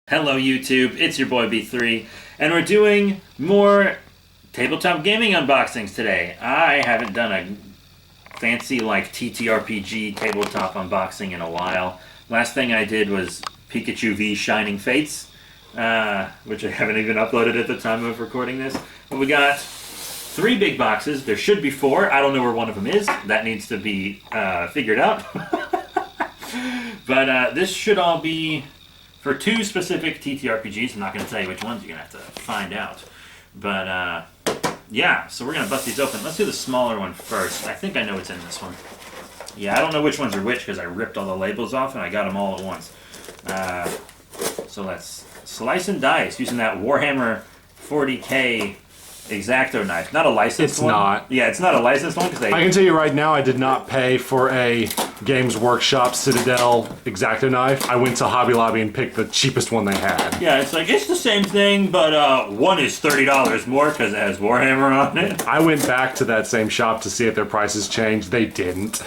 Hello YouTube, it's your boy B3, and we're doing more tabletop gaming unboxings today. I haven't done a fancy like TTRPG tabletop unboxing in a while. Last thing I did was Pikachu V Shining Fates, which I haven't even uploaded at the time of recording this. But we got 3 big boxes. There should be 4. I don't know where one of them is. That needs to be figured out. But this should all be for 2 specific TTRPGs. I'm not going to tell you which ones. You're going to have to find out. But, yeah, so we're going to bust these open. Let's do the smaller one first. I think I know what's in this one. Yeah, I don't know which ones are which because I ripped all the labels off and I got them all at once. So let's slice and dice using that Warhammer 40K X-Acto knife. Not a licensed one. It's not. Yeah, it's not a licensed one because I can tell you right now, I did not pay for a Games Workshop Citadel X-Acto knife. I went to Hobby Lobby and picked the cheapest one they had. Yeah, it's like, it's the same thing, but one is $30 more because it has Warhammer on it. I went back to that same shop to see if their prices changed. They didn't.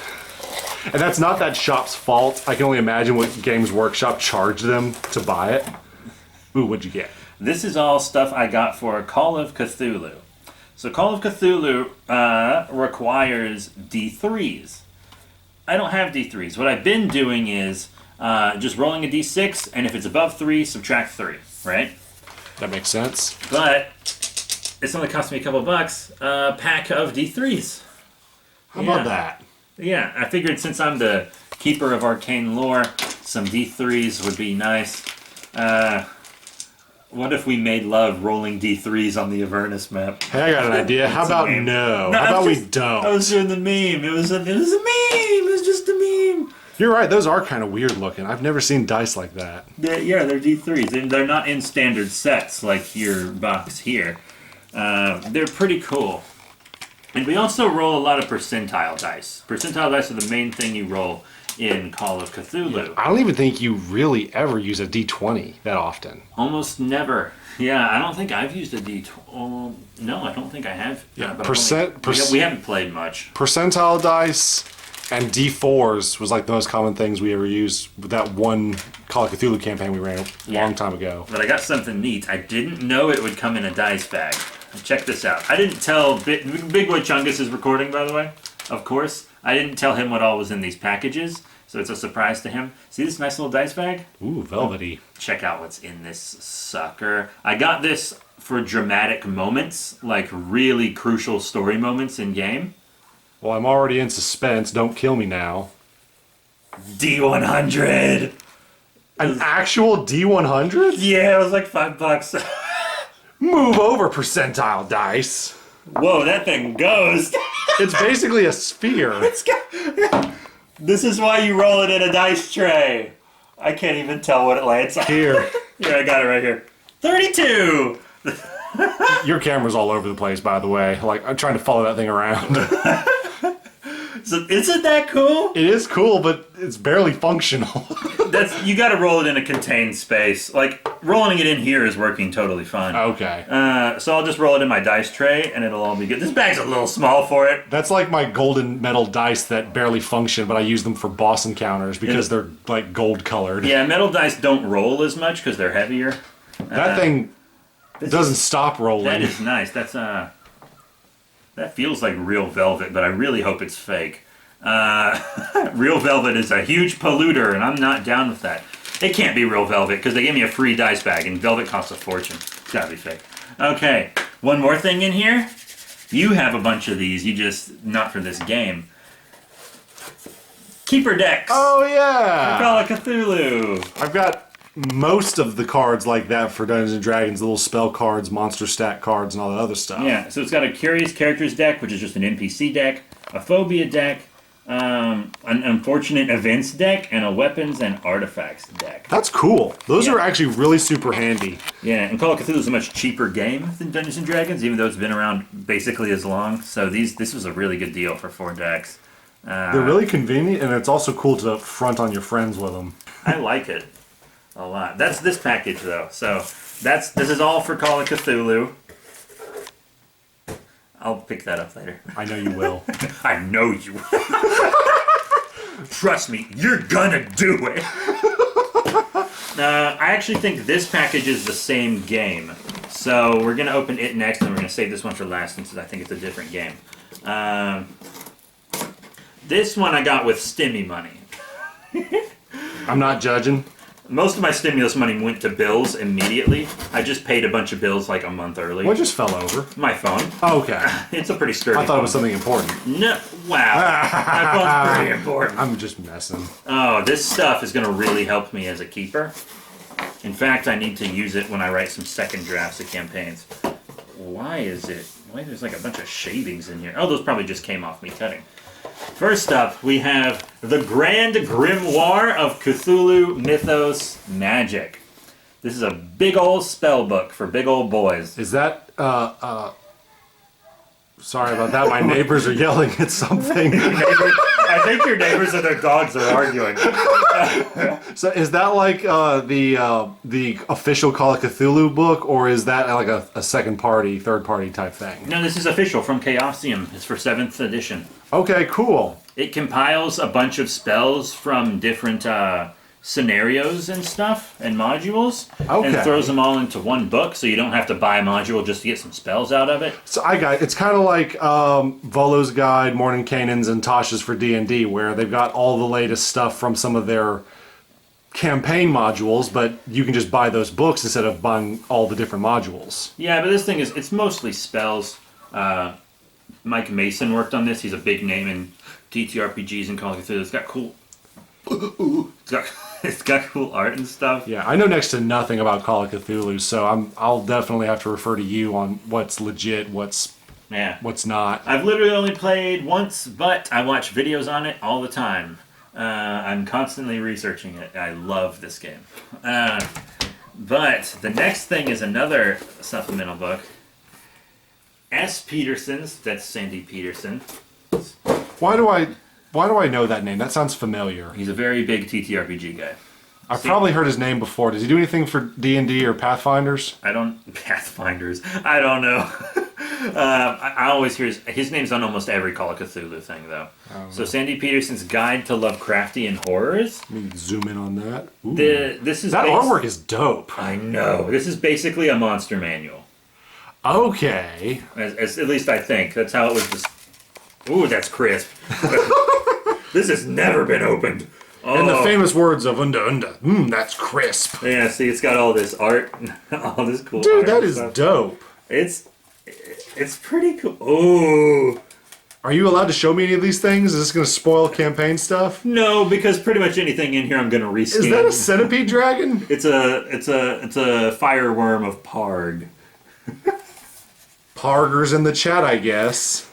And that's not that shop's fault. I can only imagine what Games Workshop charged them to buy it. Ooh, what'd you get? This is all stuff I got for Call of Cthulhu. So Call of Cthulhu requires D3s. I don't have D3s. What I've been doing is just rolling a D6, and if it's above 3, subtract 3, right? That makes sense. But it's only cost me a couple bucks, a pack of D3s. How about that? Yeah, I figured since I'm the keeper of arcane lore, some D3s would be nice. What if we made love rolling D3s on the Avernus map? Hey, I got an idea. How about no? How about we don't? I was doing the meme. It was a meme. It was just a meme. You're right. Those are kind of weird looking. I've never seen dice like that. Yeah, they're D3s. They're not in standard sets like your box here. They're pretty cool. And we also roll a lot of percentile dice. Percentile dice are the main thing you roll in Call of Cthulhu. I don't even think you really ever use a D20 that often. Almost never. Yeah, I don't think I've used a D20. No, I don't think I have. Yeah, but we haven't played much. Percentile dice and D4s was like the most common things we ever used with that one Call of Cthulhu campaign we ran a long time ago. But I got something neat. I didn't know it would come in a dice bag. Check this out. I didn't tell... Big Boy Chungus is recording, by the way. Of course. I didn't tell him what all was in these packages, so it's a surprise to him. See this nice little dice bag? Ooh, velvety. Check out what's in this sucker. I got this for dramatic moments, like really crucial story moments in game. Well, I'm already in suspense. Don't kill me now. D100! An actual D100? Yeah, it was like $5. Move over, percentile dice. Whoa, that thing goes. It's basically a sphere. This is why you roll it in a dice tray. I can't even tell what it lands on. Here. Here, I got it right here. 32! Your camera's all over the place, by the way. Like, I'm trying to follow that thing around. So, isn't that cool? It is cool, but it's barely functional. You got to roll it in a contained space. Like, rolling it in here is working totally fine. Okay. So I'll just roll it in my dice tray, and it'll all be good. This bag's a little small for it. That's like my golden metal dice that barely function, but I use them for boss encounters because they're like gold colored. Yeah, metal dice don't roll as much because they're heavier. That thing doesn't stop rolling. That is nice. That's that feels like real velvet, but I really hope it's fake. Real velvet is a huge polluter, and I'm not down with that. It can't be real velvet because they gave me a free dice bag, and velvet costs a fortune. It's gotta be fake. Okay, one more thing in here. You have a bunch of these. You just not for this game. Keeper decks. Oh yeah. Call of Cthulhu. I've got most of the cards like that for Dungeons and Dragons, the little spell cards, monster stat cards, and all that other stuff. Yeah, so it's got a Curious Characters deck, which is just an NPC deck, a Phobia deck, an Unfortunate Events deck, and a Weapons and Artifacts deck. That's cool. Those are actually really super handy. Yeah, and Call of Cthulhu is a much cheaper game than Dungeons and Dragons, even though it's been around basically as long. So this was a really good deal for 4 decks. They're really convenient, and it's also cool to front on your friends with them. I like it a lot. That's this package, though. So this is all for Call of Cthulhu. I'll pick that up later. I know you will. I know you will. Trust me, you're gonna do it. I actually think this package is the same game. So we're going to open it next, and we're going to save this one for last since I think it's a different game. This one I got with Stimmy money. I'm not judging. Most of my stimulus money went to bills immediately. I just paid a bunch of bills like a month early. What just fell over? My phone. Oh, okay. It's a pretty sturdy I thought phone. it was something important. No, wow. My phone's pretty important. I'm just messing. Oh, this stuff is going to really help me as a keeper. In fact, I need to use it when I write some second drafts of campaigns. Why there's like a bunch of shavings in here? Oh, those probably just came off me cutting. First up, we have the Grand Grimoire of Cthulhu Mythos Magic. This is a big old spell book for big old boys. Is that, sorry about that, my neighbors are yelling at something. I think your neighbors and their dogs are arguing. So is that like the official Call of Cthulhu book, or is that like a second party, third party type thing? No, this is official from Chaosium. It's for 7th edition. Okay, cool. It compiles a bunch of spells from different scenarios and stuff and modules, Okay. and throws them all into one book, so you don't have to buy a module just to get some spells out of it. So it's kind of like Volo's Guide, Morning Canaan's, and Tasha's for D&D, where they've got all the latest stuff from some of their campaign modules, but you can just buy those books instead of buying all the different modules. Yeah, but this thing it's mostly spells. Mike Mason worked on this. He's a big name in TTRPGs and Call of Cthulhu. It's got cool. It's got cool art and stuff. Yeah, I know next to nothing about Call of Cthulhu, so I'll definitely have to refer to you on what's legit, what's not. I've literally only played once, but I watch videos on it all the time. I'm constantly researching it. I love this game. But the next thing is another supplemental book. S. Peterson's, that's Sandy Peterson. Why do I know that name? That sounds familiar. He's a very big TTRPG guy. I've probably heard his name before. Does he do anything for D&D or Pathfinders? Pathfinders. I don't know. I always hear his name's on almost every Call of Cthulhu thing, though. So Sandy Peterson's Guide to Lovecraftian Horrors. Let me zoom in on that. Ooh. That artwork is dope. I know. This is basically a monster manual. Okay. As at least I think. That's how it was. Ooh, that's crisp. This has never been opened. In the famous words of Unda, that's crisp. Yeah, see, it's got all this art, all this cool Dude, art that and is stuff. dope. It's pretty cool. Ooh. Are you allowed to show me any of these things? Is this going to spoil campaign stuff? No, because pretty much anything in here I'm going to reskin. Is that a centipede dragon? It's a fireworm of Parg. Pargers in the chat, I guess.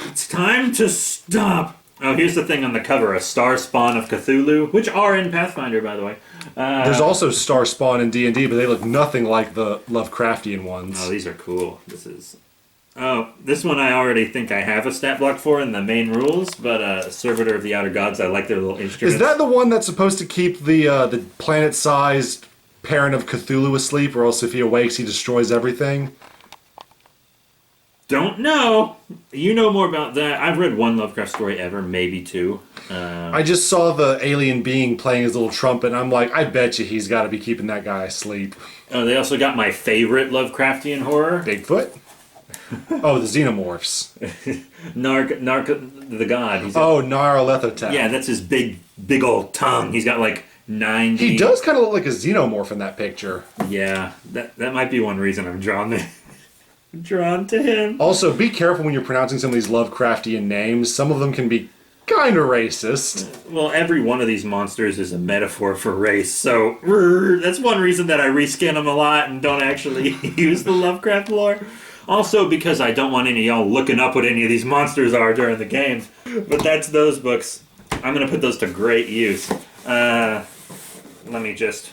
It's time to stop. Oh, here's the thing on the cover: a star spawn of Cthulhu, which are in Pathfinder, by the way. There's also Star Spawn in D&D, but they look nothing like the Lovecraftian ones. Oh, these are cool. This one I already think I have a stat block for in the main rules, but Servitor of the Outer Gods, I like their little instruments. Is that the one that's supposed to keep the planet-sized parent of Cthulhu asleep, or else if he awakes, he destroys everything? Don't know. You know more about that. I've read one Lovecraft story ever, maybe two. I just saw the alien being playing his little trumpet, and I'm like, I bet you he's got to be keeping that guy asleep. Oh, they also got my favorite Lovecraftian horror. Bigfoot? Oh, the xenomorphs. Narc the god. Nyarlathotep. Yeah, that's his big old tongue. He's got like 90. He does kind of look like a xenomorph in that picture. Yeah, that might be one reason I'm drawn to him. Also, be careful when you're pronouncing some of these Lovecraftian names. Some of them can be kind of racist. Well, every one of these monsters is a metaphor for race, so that's one reason that I reskin them a lot and don't actually use the Lovecraft lore. Also, because I don't want any of y'all looking up what any of these monsters are during the games. But that's those books. I'm going to put those to great use. Let me just...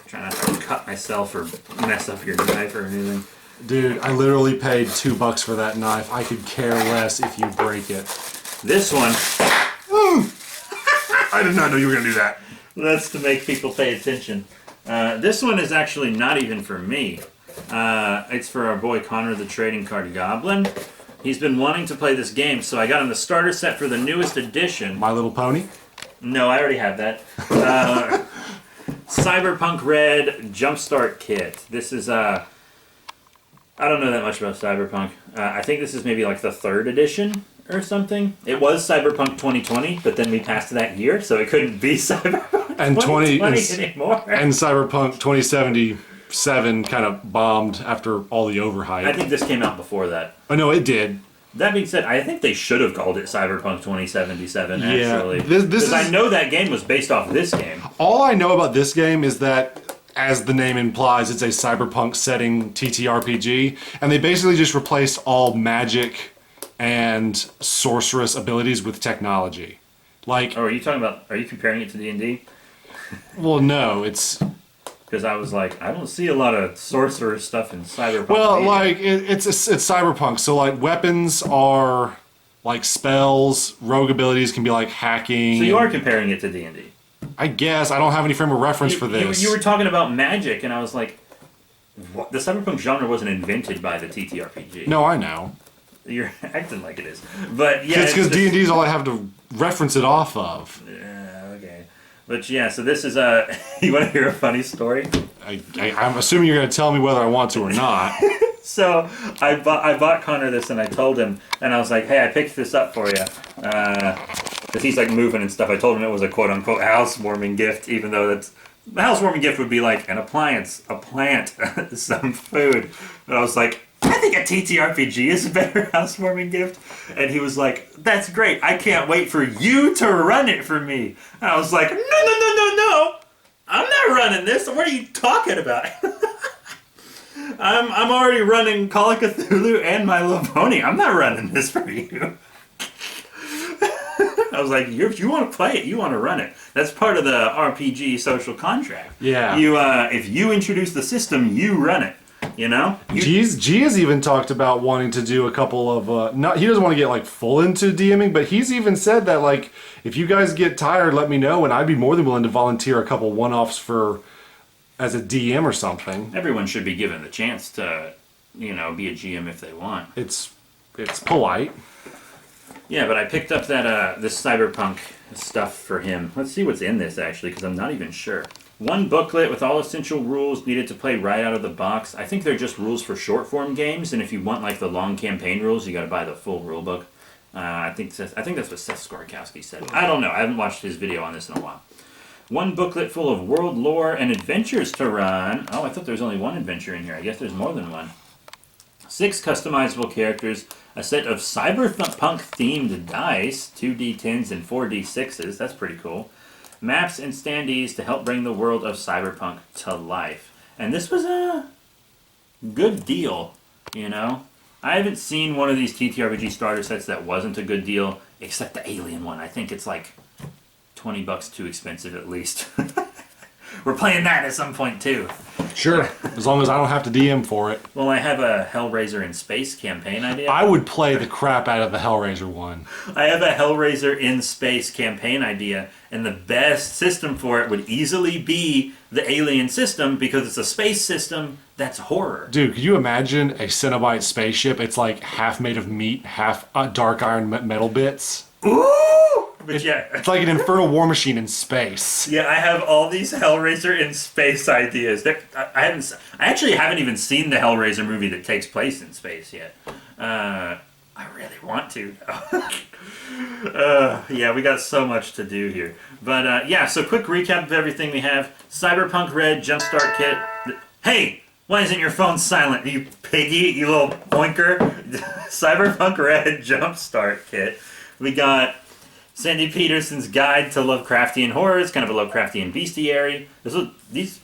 Try not to cut myself or mess up your knife or anything. Dude, I literally paid $2 for that knife. I could care less if you break it. This one... I did not know you were going to do that. That's to make people pay attention. This one is actually not even for me. It's for our boy Connor, the trading card goblin. He's been wanting to play this game, so I got him the starter set for the newest edition. My Little Pony? No, I already have that. Cyberpunk Red Jumpstart Kit. This is, I don't know that much about Cyberpunk. I think this is maybe like the 3rd edition or something. It was Cyberpunk 2020, but then we passed that year, so it couldn't be Cyberpunk And 2020 anymore. And Cyberpunk 2077 kind of bombed after all the overhype. I think this came out before that. Oh, no, it did. That being said, I think they should have called it Cyberpunk 2077, actually. Yeah, this is... I know that game was based off this game. All I know about this game is that, as the name implies, it's a cyberpunk setting TTRPG, and they basically just replaced all magic and sorceress abilities with technology. Like... Oh, are you comparing it to D&D? Well, no, it's... Because I was like, I don't see a lot of sorcerer stuff in Cyberpunk. Well, like, it's Cyberpunk, so, like, weapons are, like, spells, rogue abilities can be, like, hacking. So you are comparing it to D&D? I guess. I don't have any frame of reference for this. You were talking about magic, and I was like, what? The Cyberpunk genre wasn't invented by the TTRPG. No, I know. You're acting like it is. But, yeah. It's because D&D is all I have to reference it off of. Okay. But yeah, so this is you want to hear a funny story? I'm assuming you're going to tell me whether I want to or not. So I bought Connor this and I told him, and I was like, hey, I picked this up for you. Because he's like moving and stuff. I told him it was a quote unquote housewarming gift, even though the housewarming gift would be like an appliance, a plant, some food. And I was like, I think a TTRPG is a better housewarming gift. And he was like, that's great. I can't wait for you to run it for me. And I was like, no. I'm not running this. What are you talking about? I'm already running Call of Cthulhu and My Little Pony. I'm not running this for you. I was like, if you want to play it, you want to run it. That's part of the RPG social contract. Yeah. If you introduce the system, you run it. You know? G has even talked about wanting to do a couple of... he doesn't want to get like full into DMing, but he's even said that like, if you guys get tired, let me know, and I'd be more than willing to volunteer a couple one-offs for as a DM or something. Everyone should be given the chance to, be a GM if they want. It's polite. Yeah, but I picked up that this cyberpunk stuff for him. Let's see what's in this, actually, because I'm not even sure. One booklet with all essential rules needed to play right out of the box. I think they're just rules for short-form games, and if you want like the long campaign rules, you got to buy the full rule book. I think that's what Seth Skorkowski said. I don't know. I haven't watched his video on this in a while. One booklet full of world lore and adventures to run. Oh, I thought there was only one adventure in here. I guess there's more than one. 6 customizable characters, a set of cyberpunk-themed dice, 2d10s and 4d6s. That's pretty cool. Maps and standees to help bring the world of cyberpunk to life. And this was a good deal, I haven't seen one of these TTRPG starter sets that wasn't a good deal, except the Alien one. I think it's like $20 too expensive at least. We're playing that at some point too. Sure, as long as I don't have to DM for it. Well, I have a Hellraiser in Space campaign idea. I would play the crap out of the Hellraiser one. I have a Hellraiser in Space campaign idea, and the best system for it would easily be the Alien system, because it's a space system that's horror. Dude, could you imagine a Cenobite spaceship? It's like half made of meat, half dark iron metal bits. Ooh! But yeah. It's like an infernal war machine in space. Yeah, I have all these Hellraiser in space ideas. I actually haven't even seen the Hellraiser movie that takes place in space yet. I really want to. Yeah, we got so much to do here. But yeah, so quick recap of everything we have. Cyberpunk Red Jumpstart Kit. Hey! Why isn't your phone silent, you piggy, you little oinker? Cyberpunk Red Jumpstart Kit. We got Sandy Peterson's Guide to Lovecraftian Horrors, kind of a Lovecraftian bestiary. These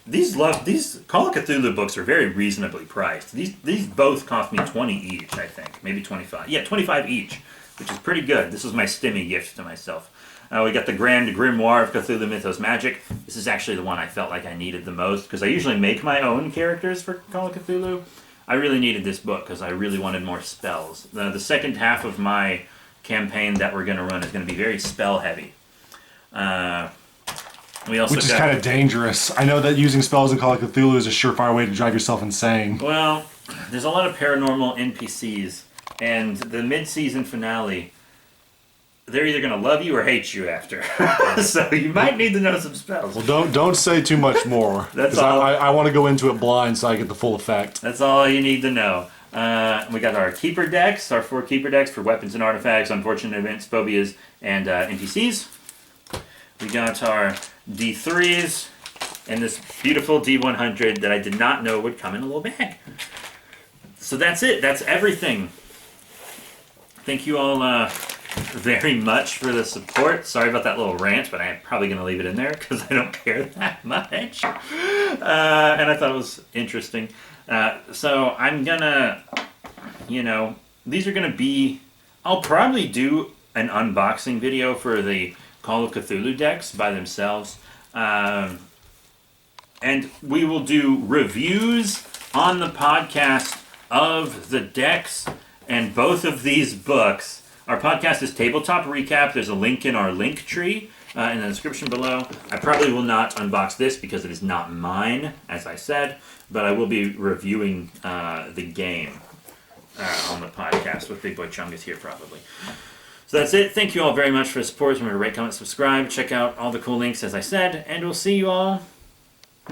Call of Cthulhu books are very reasonably priced. These both cost me $20 each, I think. Maybe $25. Yeah, $25 each, which is pretty good. This was my stimmy gift to myself. We got the Grand Grimoire of Cthulhu Mythos Magic. This is actually the one I felt like I needed the most, because I usually make my own characters for Call of Cthulhu. I really needed this book because I really wanted more spells. The second half of my campaign that we're going to run is going to be very spell heavy. We also Which is kind of dangerous. I know that using spells in Call of Cthulhu is a surefire way to drive yourself insane. Well, there's a lot of paranormal NPCs, and the mid-season finale, they're either going to love you or hate you after. So you might need to know some spells. Well, don't say too much more. That's all. I want to go into it blind so I get the full effect. That's all you need to know. We got our keeper decks, our 4 keeper decks for weapons and artifacts, unfortunate events, phobias, and NPCs. We got our D3s and this beautiful D100 that I did not know would come in a little bag. So that's it. That's everything. Thank you all very much for the support. Sorry about that little rant, but I'm probably going to leave it in there because I don't care that much. And I thought it was interesting. So I'm going to, these are going to be, I'll probably do an unboxing video for the Call of Cthulhu decks by themselves. And we will do reviews on the podcast of the decks and both of these books. Our podcast is Tabletop Recap. There's a link in our link tree in the description below. I probably will not unbox this because it is not mine, as I said, but I will be reviewing the game on the podcast with Big Boy Chungus here probably. So that's it. Thank you all very much for the support. Remember to rate, comment, subscribe. Check out all the cool links, as I said, and we'll see you all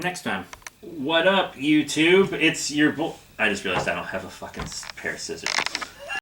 next time. What up, YouTube? It's your boy. I just realized I don't have a fucking pair of scissors.